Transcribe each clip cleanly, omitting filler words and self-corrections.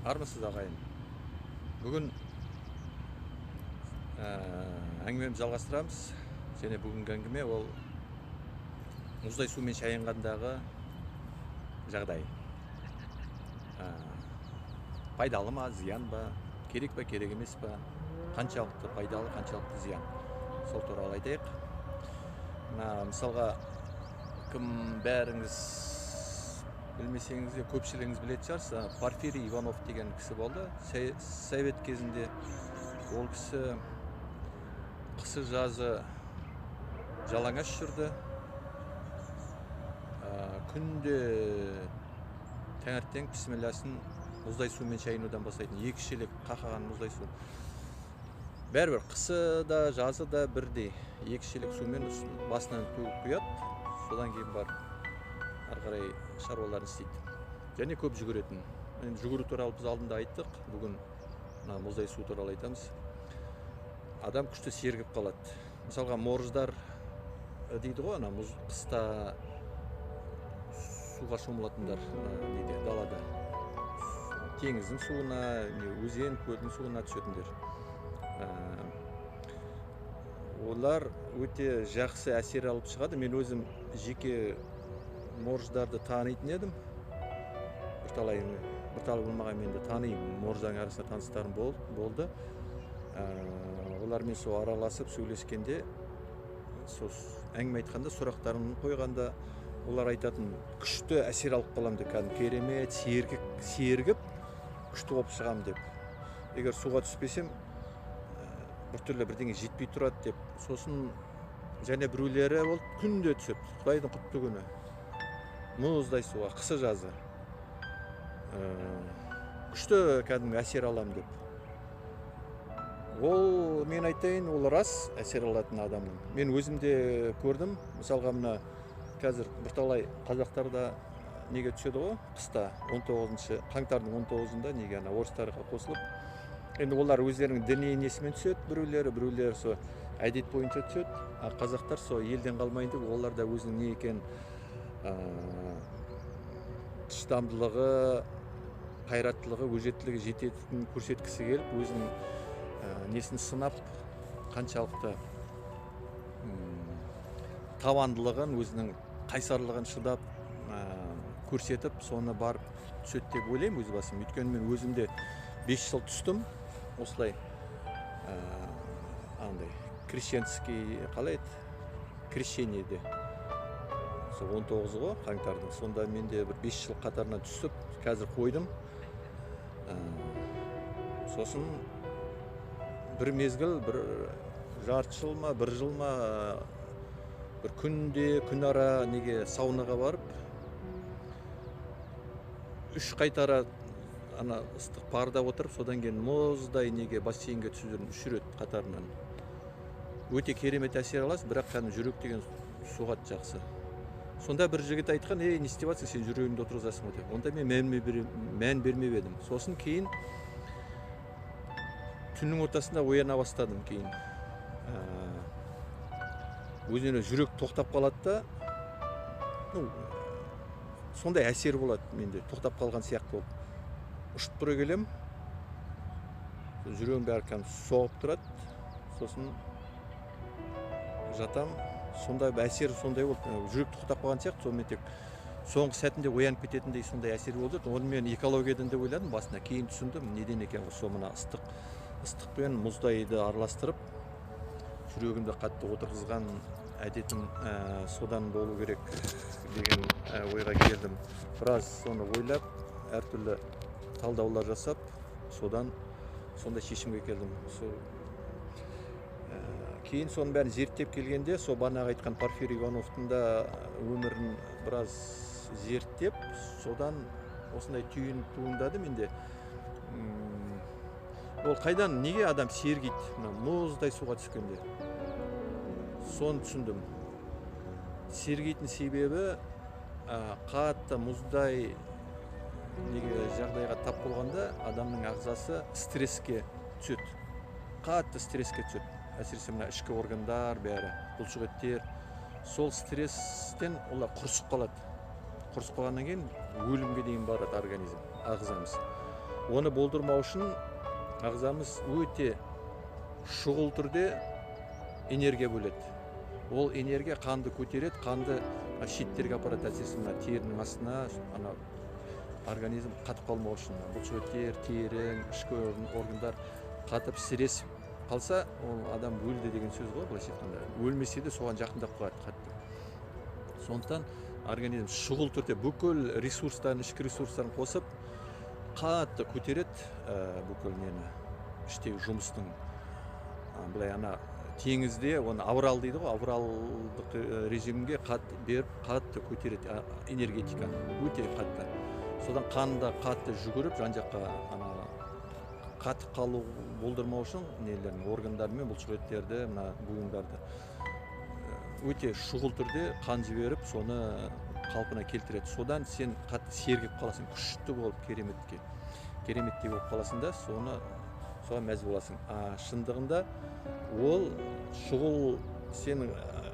Армысыз ағайын. Бүгін әңгімемізді жалғастырамыз. Және бүгінгі әңгіме ол мұздай сумен шайынғандағы жағдай. Пайдалы ма, зиян ба, керек па, керек емес па, қаншалықты пайдалы, қаншалықты зиян. Сол туралы айтайық. Мысалға, кім бәріңіз білмесеңіз де көпшілігіңіз білетін шығарсыз, Порфирий Иванов деген кісі болды. Совет кезінде ол кісі қысы жазы жалаңаш жүрді. Күнде таңертең бісмілласын мұздай сумен шайынудан бастайтын. 2 шелек қақаған мұздай су. Бәрібір қысы да жазы да бірдей 2 шелек сумен басынан төгіп құяды. Содан кейін бар ары қарай шаруаларын істейді. Және көп жүгіретін. Жүгіру туралы біз алдында айттық. Бүгін мұздай су туралы айтамыз. Адам күшті сергіп қалады. Мысалға, морждар дейді ғой, қыста суға шомылатындар далада. Теңіздің суына, өзен, көлдің суына түсетіндер. Олар өте жақсы әсер алып шығады. Мен өзім жеке морждарды танитын едім. Бірталай болмаған мен де танимын. Морждардың арасында таныстарым болды. Олармен сол араласып сөйлескенде, әңгіме айтқанда, сұрақтарын қойғанда, олар айтатын, күшті әсер алып қалам деп, керемет, сергіп, күшті болып шығам деп. Егер суға түспесем, біртүрлі бірдеңе жетпей тұрады деп. Сосын және біреулері ол күнде түсіп, Құдайдың құтты күні. Мұздай суға, қысы жазы. Күшті кәдімгі әсер алам деп. Ол, мен айтайын, ол рас әсер алатын адамның. Мен өзімде көрдім. Мысалға, мына қазір бірталай қазақтарда неге түседі ғой, қыста 19 қаңтардың 19-ында неге орыстарға қосылып. Енді олар өздерінің діни несімен түседі, біреулері со әдет бойынша түседі. Қазақтар со елден қалмайды, олар да өзінің не екен шыдамдылығы, қайраттылығы, өжеттілігі жететінін көрсеткісі келіп, өзінің несін сынап, қаншалықты табандылығын, өзінің қайсарлығын шыдап көрсетіп, соны барып түсет деп ойлаймын өз басым. Өйткені мен өзімде 5 жыл түстім, осылай крещенский, қалай еді? Крещениеде. 19 ғой, қаңтардың. Сонда менде бір 5 жыл қатарына түсіп, қазір қойдым. Сосын бір мезгіл, бір жарты жыл ма, бір жыл ма, бір күн ара неге саунаға барып, 3 қайтара ыстық парда отырып, содан кейін мұздай неге бассейнге түсіп жүрдім 3 рет қатарынан. Өте керемет әсер аласыз, бірақ жүрек деген суғат жақсы. Сонда бір жігіт айтқан, не істеп жатсың, сен жүрегіңді отырғызасың ғой деп. Онда мен мән бермеп едім. Сосын кейін түннің ортасында ояна бастадым кейін. Өзіне жүрек тоқтап қалады да, сондай әсер болады менде, тоқтап қалған сияқты болып. Ұшып тұра келем, жүрегім бәрі соғып тұрады, сосын жатам, сондай әсер сондай болды. Жүрек тоқтап қалған сияқты, сонымен тек соңғы сәтінде оянып кететіндей сондай әсер болды. Оны мен экологиядан деп ойладым басында, кейін түсіндім, неден екен сол мына ыстықпен мұздайды араластырып, жүрегімді қатты отырғызған әдетім содан болу керек деген ойға келдім. Біраз соны ойлап, әртүрлі талдаулар жасап, содан сондай шешімге келдім. Кейін соның бәрін зерттеп келгенде, сол бағанағы айтқан Порфирий Ивановтың да өмірін біраз зерттеп, содан осындай түйін туындады менде. Ол қайдан, неге адам сергиді, мұздай суға түскенде? Соны түсіндім. Сергейтін себебі қатты мұздай жағдайға тап болғанда адамның ағзасы стресске түседі. Қатты стресске түседі. Әсіресе мына ішкі органдар, бәрі, бұлшық еттер. Сол стресстен олар құрысып қалады. Құрысып қалғаннан кейін өлімге дейін барады организм, ағзамыз. Оны болдырмау үшін ағзамыз өте шұғыл түрде энергия бөледі. Ол энергия қанды көтереді, қанды шеттерге апарады, әсіресе мына терінің астына, ана организм қатып қалмау үшін. Бұлшықеттер, тері, ішкі органдар қатып сіресіп қалса, ол адам өлді деген сөз ғой, былайша айтқанда. Өлмесе де соған жақындап қалады қатты. Сондықтан организм шұғыл түрде бүкіл ресурстарын, ішкі ресурстарын қосып, қатты көтереді бүкіл нені, іштегі жұмыстың. Былай ана теңізде оны аврал дейді ғой, авралдық режимге қатты беріп, қатты көтереді энергетика, өте қатты. Содан қанда қатты жүгіріп, жан жаққа қатып қалу болдырмау үшін нелерін, органдар мен бұлшықеттерді, мына буындарды өте шұғыл түрде қан жіберіп, соны қалпына келтіреді. Содан сен қатты сергіп қаласың, күшті болып, кереметтей болып қаласың да, соған мәз боласың. Шындығында ол шұғыл сенің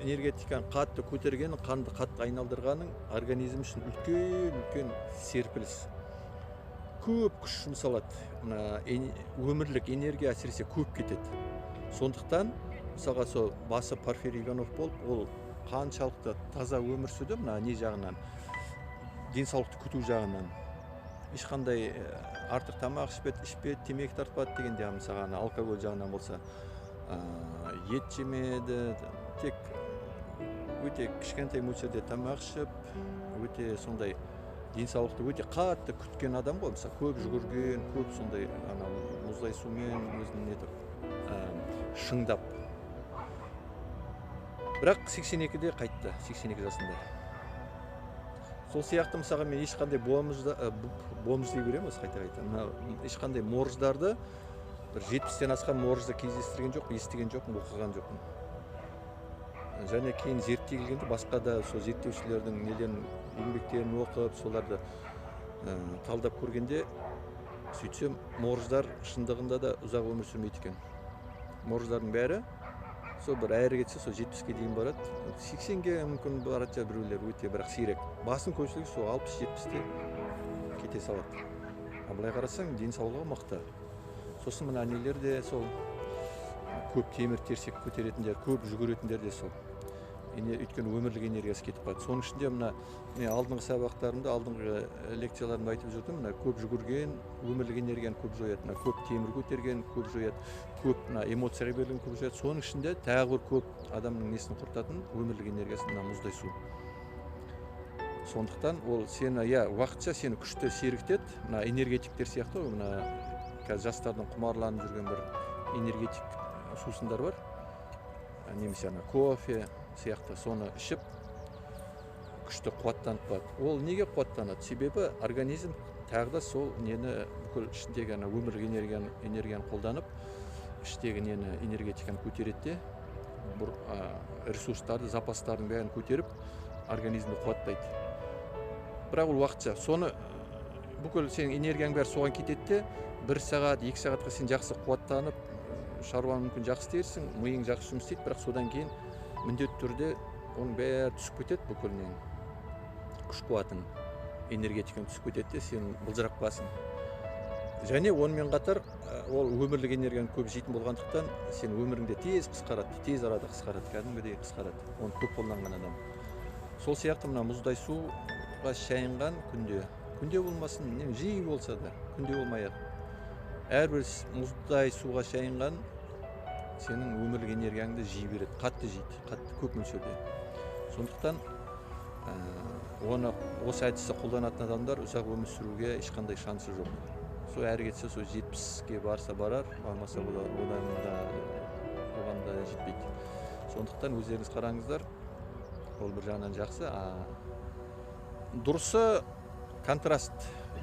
энергетиканы қатты көтергенің, қанды қатты айналдырғаның организм үшін үлкен серпіліс. Көп күш жұмсалады. Өмірлік энергия әсіресе көп кетеді. Сондықтан, мысалға сол басы Порфирий Иванов болып, ол қаншалықты таза өмір сүрді, не жағынан, денсаулықты күту жағынан. Ешқандай артық тамақ ішпеді, темекі тартпады дегенде, мысалға алкоголь жағынан болса, ет жемеді, тек өте кішкентай мөлшерде тамақ ішіп, өте сондай денсаулықты өте қатты күткен адам ғой, мысалы көп жүгірген, көп сондай мұздай сумен өзін нетіп шыңдап. Бірақ 82-де қайтты, 82 жасында. Сол сияқты мысалға мен ешқандай бомж дей көремін осы қайта. Ешқандай морждарды, бір 70-тен асқан моржды кездестірген жоқ, естіген жоқпын, оқыған жоқпын. Және кейін зерттей келгенде басқа да сол зерттеушілердің еңбектерін оқып, соларды талдап көргенде, сөйтсем, морждар шындығында да ұзақ өмір сүрмейді екен. Морждардың бәрі сол бір әрі кетсе, сол 70-ке дейін барады. 80-ге мүмкін барады біреулер өте, бірақ сирек. Басын көпшілігі сол 60-70-те кете салады. Былай қарасаң, денсаулығы мықты. Сосын мына нелер де сол көп темір терсек көтеретіндер, көп жүгіретіндер де сол. Өйткені өмірлік энергиясы кетіп қалады. Соның ішінде мен алдыңғы сабақтарымда, алдыңғы лекцияларымда айтып жүрдім, көп жүгірген өмірлік энергияны көп жояды, көп темір көтерген көп жояды, көп эмоцияға берілген көп жояды. Соның ішінде тағы бір көп адамның несін құртатын өмірлік энергиясы мұздай су. Сондықтан ол сені уақытша сені күшті сергітеді. Энергетиктер сияқты ғой, қазір жастардың құмарланып жүрген бір энергетик сусындар бар, немесе кофе сияқты, соны ішіп күшті қуаттанып қалады. Ол неге қуаттанады? Себебі организм тағы да сол нені бүкіл ішіндегі өмірлік энергияны қолданып, іштегі нені энергетиканы көтереді де, бір ресурстарды, запастардың бәрін көтеріп, организмді қуаттайды. Бірақ ол уақытша. Соны бүкіл сенің энергияң бәрі соған кетеді де, 1 сағат, 2 сағатқа сен жақсы қуаттанып, шаруаны мүмкін жақсы істейсің, миың жақсы жұмыс істейді, бірақ содан кейін міндетті түрде оның бәрі түсіп кетеді, бүкілінен күш қуатың, энергетикаң түсіп кетеді де, сен былжырап қаласың. Және онымен қатар ол өмірлік энергияны көп жейтін болғандықтан, сен өміріңде тез қысқарады, тез арада қысқарады, кәдімгідей қысқарады, оны көп қолданған адам. Сол сияқты мына мұздай суға шайынған күнде болмасын, жиі болса да, күнде болмай-ақ. Әрбір мұздай суға шайынған сенің өмірлік энергияңды жей береді, қатты жейді, қатты көп мөлшерде. Сондықтан оны осы әдісті қолданатын адамдар ұзақ өмір сүруге ешқандай шансы жоқ. Сол әрі кетсе, сол 70-ге барса барар, бармаса оған да жетпейді. Сондықтан өздеріңіз қараңыздар, ол бір жағынан жақсы. Дұрысы контраст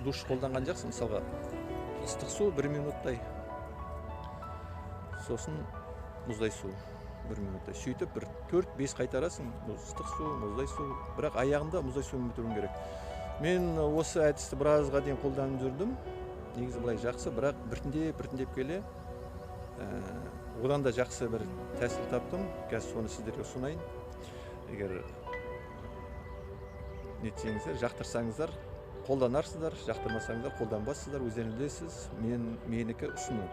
душ қолданған жақсы, мысалға ыстық су 1 минуттай, сосын мұздай су 1 минуттай. Сөйтіп 4-5 қайтарасың, ыстық су, мұздай су, бірақ аяғында мұздай сумен бітіруің керек. Мен осы әдісті біразға дейін қолданып жүрдім. Негізі былай жақсы, бірақ біртіндеп келе, одан да жақсы бір тәсіл таптым. Қазір соны сіздерге ұсынайын. Егер нетсеңіздер, жақтырсаңыздар, қолданарсыздар, жақтырмасаңдар қолданбассыздар, өздеріңіз білесіз. Менікі ұсыну,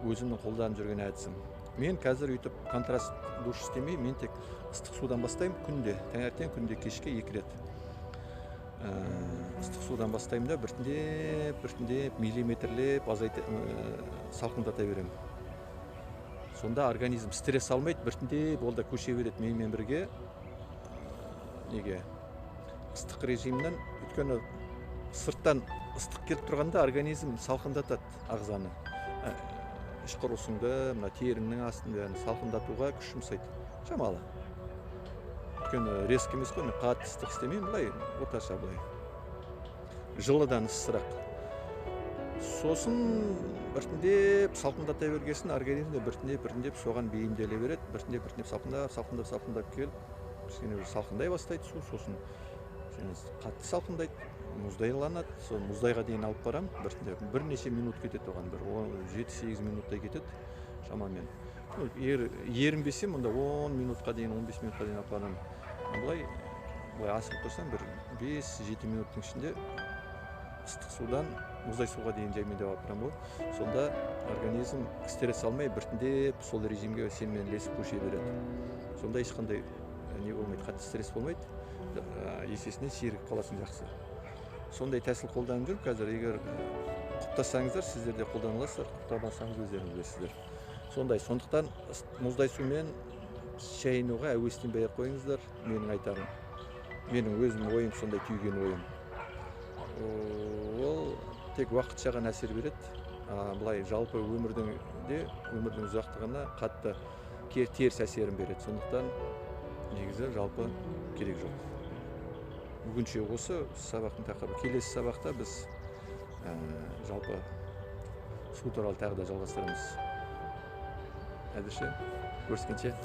өзімнің қолданып жүрген әдісім. Мен қазір өйтіп контраст душ істемей, мен тек ыстық судан бастаймын күнде, таңертең, күнде кешке 2 рет. Ыстық судан бастаймын да біртіндеп миллиметрлеп салқындата беремін. Сонда организм стресс алмайды, біртіндеп ол да көше береді менімен бірге неге ыстық режимнен. Өйткені сырттан ыстық келіп тұрғанда организм салқындатады ағзаны. Іш құрысыңды, мына теріңнің астын бәрін салқындатуға күш жұмсайды. Шамалы. Өйткені резко емес қой, қатты ыстық істемеймін, былай орташа былай. Жылыдан ыстырақ. Сосын біртіндеп салқындата бергесін организмде біртіндеп соған бейімделе береді. Біртіндеп салқындап келіп, кішкене салқындай бастайды су, сосын қатты салқындайды, мұздайланады. Сол мұздайға дейін алып барам, біртіндеп бірнеше минут кетеді оған, бір 7-8 минуттай кетеді шамамен. Ерінбесем, онда 10 минутқа дейін, 15 минутқа дейін алып барам. Былай асығып тұрсам, бір 5-7 минуттың ішінде ыстық судан мұздай суға дейін жаймен алып барам ғой. Сонда организм стресс алмай, біртіндеп сол режимге сенімен ілесіп көше береді. Сонда ешқандай не болмайды, қатты стресс болмайды. Есесіне сергіп қаласың жақсы. Сондай тәсіл қолданып жүрмін қазір. Егер құптасаңыздар, сіздер де қолдана аласыздар, құптамасаңыз өздеріңіз білесіздер. Сондықтан мұздай сумен шайынуға әуестенбей қойыңыздар, менің айтарым. Менің өзім ойым, сондай түйген ойым. Ол тек уақытша ғана әсер береді. Былай жалпы өмірдің ұзақтығына қатты теріс әсерін береді. Сондықтан негізі жалпы керек жоқ. Бүгінше осы сабақтың тақырыбы. Келесі сабақта біз жалпы су туралы тағы да жалғастырамыз. Әзірше көріскенше.